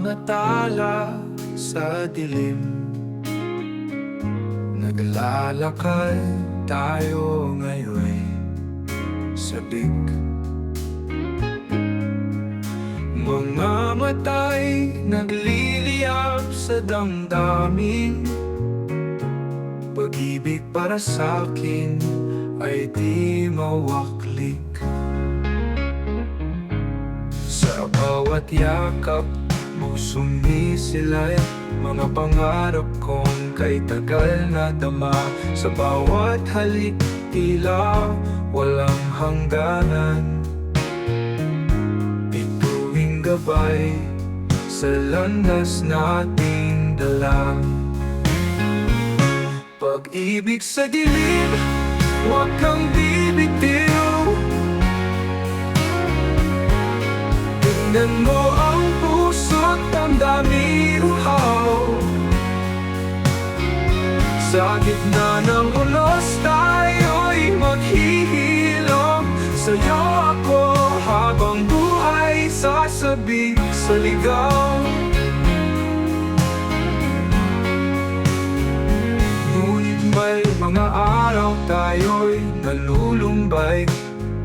mga tala sa dilim. Naglalakad tayo ngayon sabik. Mga matay nagliliyap sa damdamin. Pag-ibig para sa'kin ay di mawaklik. Sa bawat yakap mo sumisilay, mga pangarap kong kay tagal na dama. Sa bawat halik tila walang hangganan. Bituing gabay sa landas nating dala. Pag-ibig sa dilim, huwag kang bibitiw. Tingnan mo ang puso't damdamin uhaw. Sa gitna ng unos tayo'y maghihilom. Sa'yo ako habang buhay sasabik sa ligaw. Ngunit may mga araw tayo'y nalulumbay.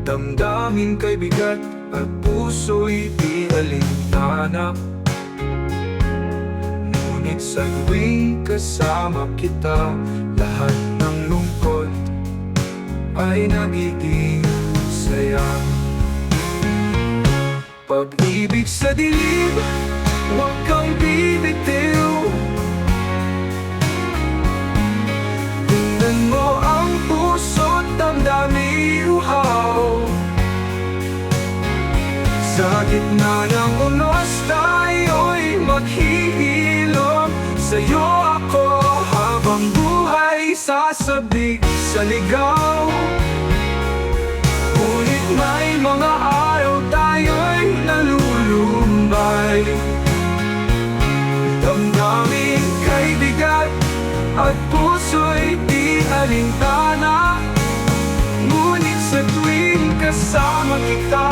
Damdamin kay bigat at puso'y di alintana. Ngunit sa tuwing kasama kita, lahat ng lungkot ay nagiging saya. Pag-ibig sa dilim, huwag kang bibitiw. Tingnan mo ang puso't damdamin uhaw. Sa gitna ng unos tayo'y maghihilom. Sa'yo ako habang buhay sasabik sa ligaw. Ngunit may mga araw tayo'y nalulumbay. Damdamin kay bigat at puso'y di alintana. Ngunit sa tuwing kasama kita,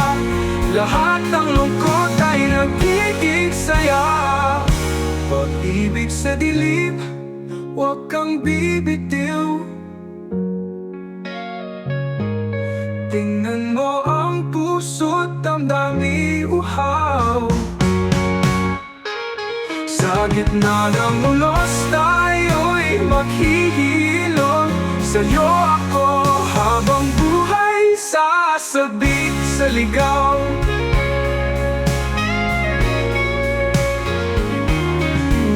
lahat ng lungkot ay nagiging saya. Pag-ibig sa dilim, huwag kang bibitiw. Tingnan mo ang puso't damdamin uhaw. Sa gitna ng ulos tayo'y maghihilom. Sa'yo ako habang buhay sasabik sa ligaw.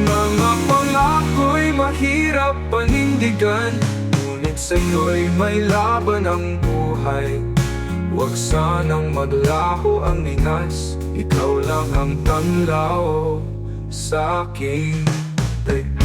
Mga pangako'y mahirap panindigan, ngunit sa'yo'y may laban ang buhay. Huwag sanang maglaho ang inas, ikaw lang ang tanglaw sa aking daigdig.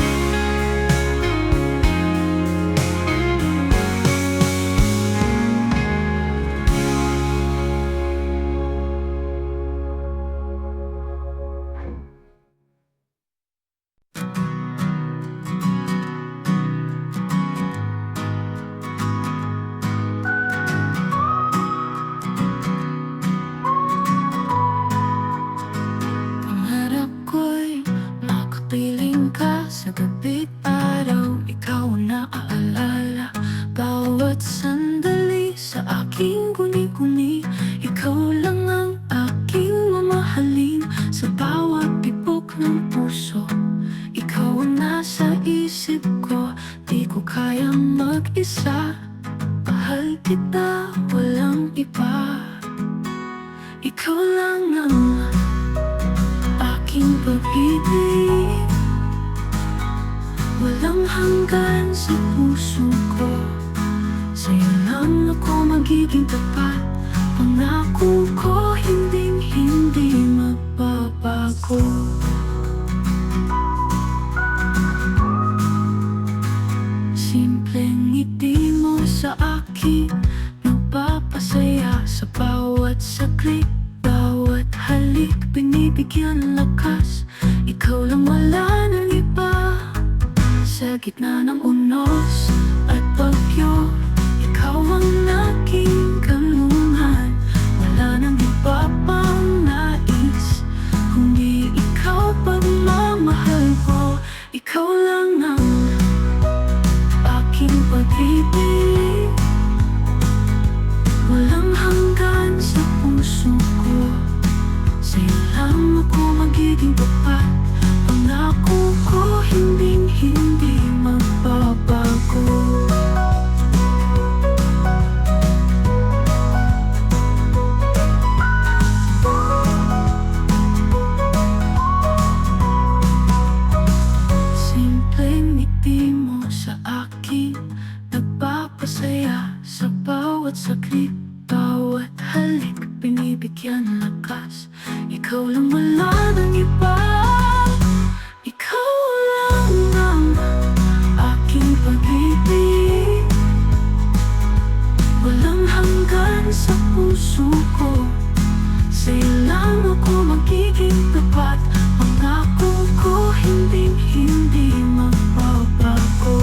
Sa gabi't araw, ikaw ang naaalala. Bawat sandali sa aking guni-guni, ikaw lang ang aking mamahalin. Sa bawat tibok ng puso, ikaw ang nasa isip ko. Di ko kayang mag-isa, mahal kita, walang iba. Ikaw lang ang aking pag-ibig, walang hanggan sa puso ko. Sa'yo lang ako magiging tapat. Pangako ko hinding-hindi magbabago. Simpleng ngiti mo sa akin, nagpapasaya sa bawat saglit. Bawat halik, binibigyan lakas. Ikaw lang, wala nang iba. Sa gitna ng unos at bagyo, ikaw ang naging kanlungan. Wala nang iba pang nais, kundi ikaw pag aking pag-ibig. Walang hanggan sa puso ko, sa'yo lang ako magiging tapat. Pangako ko hindi magbabago. Simpleng ngiti mo sa akin, nagpapasaya sa bawat saglit. Bawat halik, binibigyan lakas. Ikaw lang, wala nang iba. Ikaw lang ang aking pag-ibig. Walang hanggan sa puso ko, sa'yo lang ako magiging tapat. Pangako ko hindi magbabago.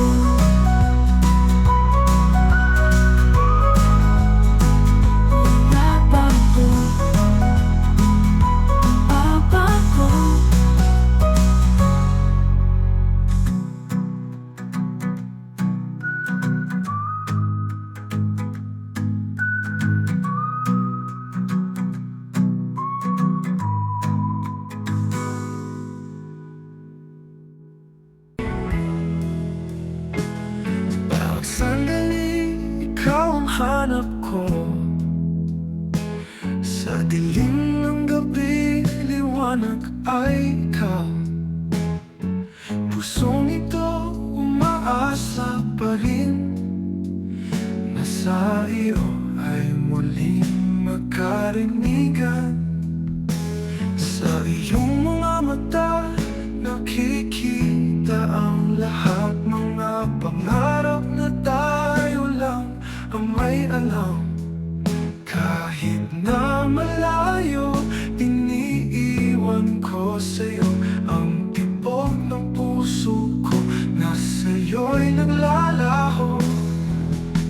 Sandali, ikaw ang hanap ko. Sa dilim ng gabi, liwanag ay ikaw. Pusong ito, umaasa pa rin na sa iyo ay muling magkarinigan. Sa iyong mga mata, nakikita ang lahat. Mga pangarap na tayo lang ang may alam. Kahit na malayo, iniiwan ko sa'yo ang tibok ng puso ko na sa'yo'y naglalaho.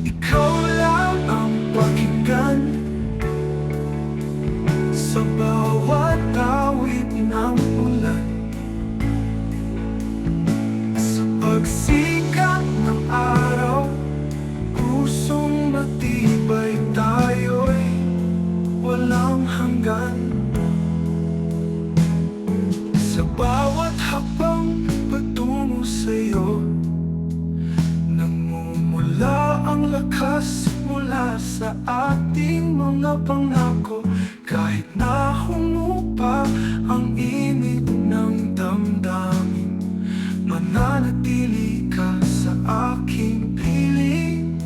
Ikaw lang ang pakinggan sa bawat awit ng ulan. Sa pagsikat ng araw, pusong matibay, tayo'y walang hanggan. Sa bawat hakbang patungo sa'yo, nagmumula ang lakas mula sa ating mga pangako. Kahit na humupa ang init ng damdamin, mananatili ka sa aking piling.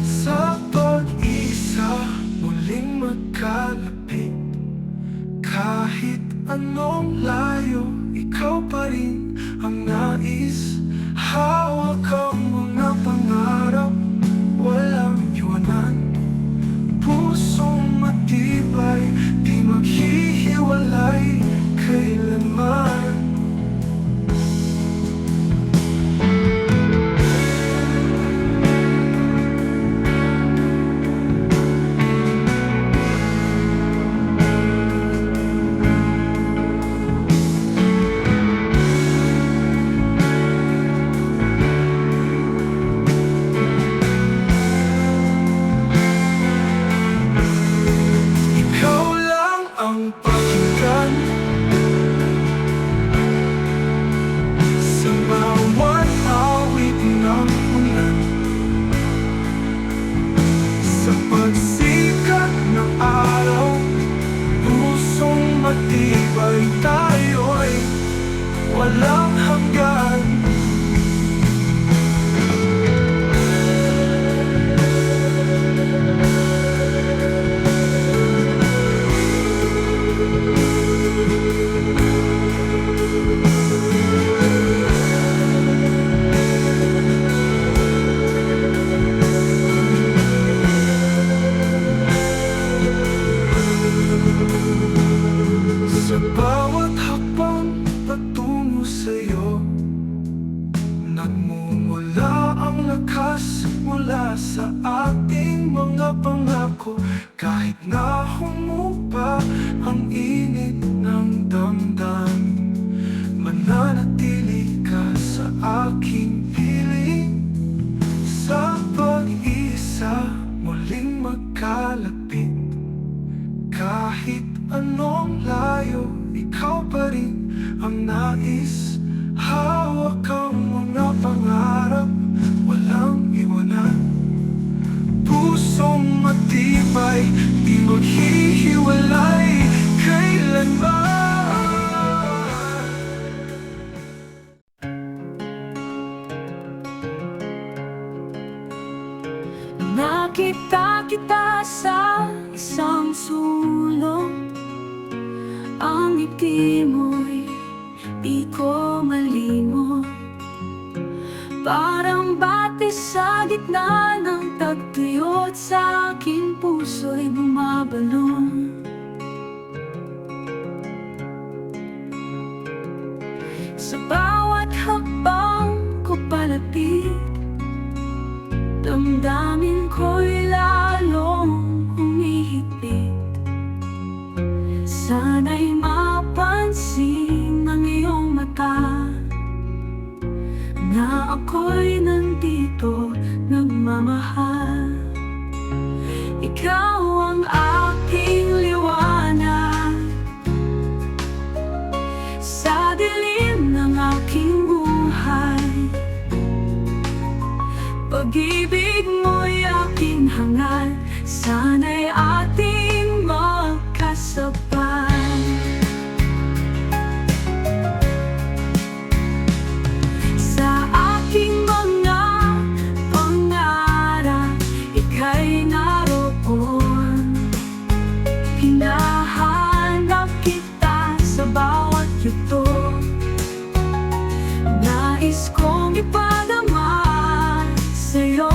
Sa pag-isa muling magkalapit, kahit anong layo, ikaw pa rin ang nais. Hawak ang mga pangarap, walang iwanan. Pusong matibay, di maghihiwalay kailanman. Matibay, tayo'y walang hanggan. Sa bawat hakbang patungo sa'yo, nagmumula ang lakas mula sa ating mga pangako. Kahit na humupa ang init ng damdamin, mananatili ka sa aking piling. pa rin ang nais. Hawak ang mga pangarap, walang iwanan. Pusong matibay, di maghihiwalay kailanman. Nakita kita sa isang sulong. Ang ngiti mo'y di ko malimot. Parang batis sa gitna ng tagtuyot, sa aking puso'y bumabalong. Sa bawat hakbang ko palapit, damdamin ko'y lalong humihigpit. Sana'y mapansin ng iyong mata na ako'y nandito nagmamahal. Ikaw ang aking liwanag sa dilim ng aking buhay. Pag-ibig mo'y aking hangal, sana'y ating magkasabay. Sa aking mga pangarap, ika'y naroon. Hinahanap kita sa bawat yugto. Nais kong ipadama sa'yo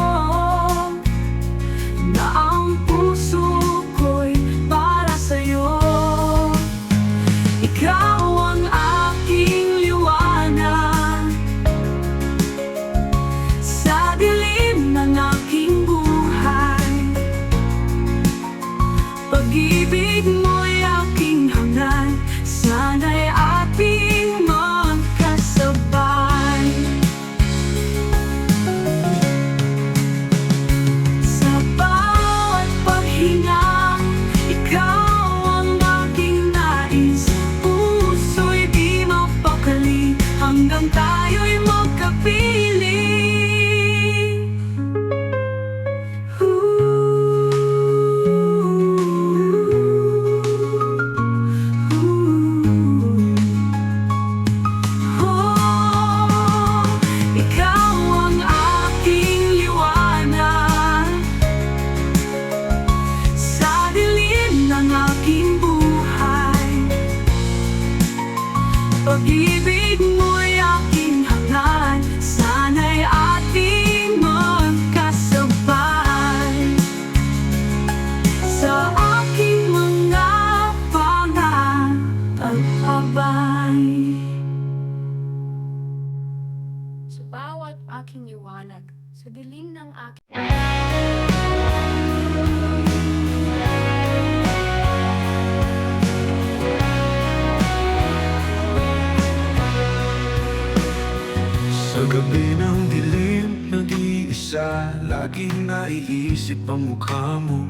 na ang puso ko'y para sa'yo. Ikaw ang aking liwanag sa dilim ng aking buhay. Pag-ibig mo'y aking hangal, sana'y ating magkasabay. Sa bawat paghinga, ikaw ang aking nais. Puso'y di mapakali hanggang tayo'y magkapiling. Ikaw ang aking liwanag sa dilim ng aking buhay. Pag-ibig mo'y aking hangal, sana'y ating magkasabay. Sa aking mga pangarap-abay. Sa bawat aking liwanag, sa dilim ng aking Sa gabi ng dilim, nag-iisa, laging naiisip ang mukha mo.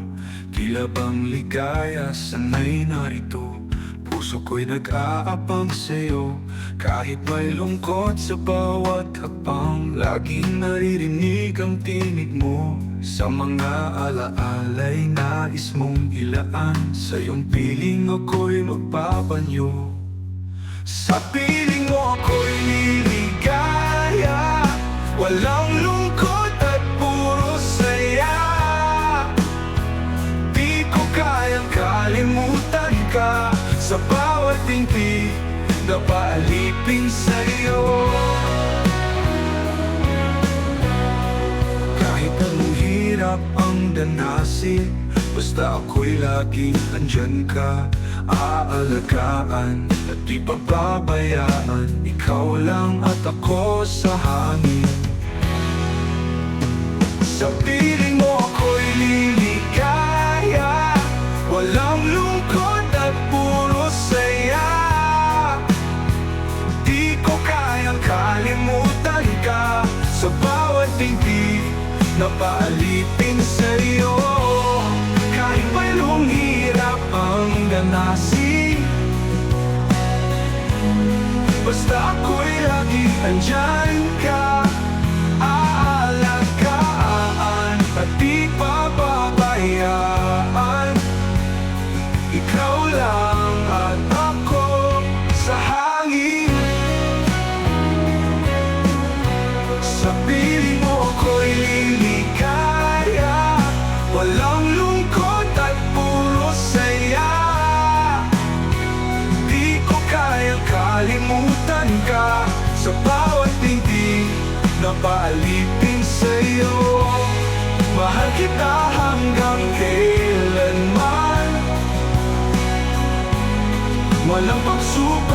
Tila bang ligaya, sana'y narito. Puso ko'y nag-aabang sa'yo. Kahit may lungkot sa bawat hakbang, laging naririnig ang tinig mo. Sa mga alaala'y nais mong ilaan, sa iyong piling ako'y magpapanyo. Sa piling mo ako'y liligaya, walang lungkot at puro saya. Di ko kayang kalimutan ka, sa bawat tingti na paalipin sa'yo. Kahit anong hirap ang danasin, basta ako'y laging andyan ka. Aalagaan at di pababayaan, ikaw lang at ako sa hangin. Sa piling mo ako'y liligaya, walang lungkot at puro saya. Di ko kayang kalimutan ka, sa bawat tingti na paalipin sa'yo. Kahit may hirap ang danasin, Basta ako'y lagi andyan ka, aalagaan at di pababayaan. Ikaw lang at ako sa hangin. Sa piling mo ako'y liligaya, walang lungkot at puro saya. Di ko kayang kalimutan ka sa bawat tingting na paalipin sa'yo. Mahal kita hanggang kailanman, walang pagsubok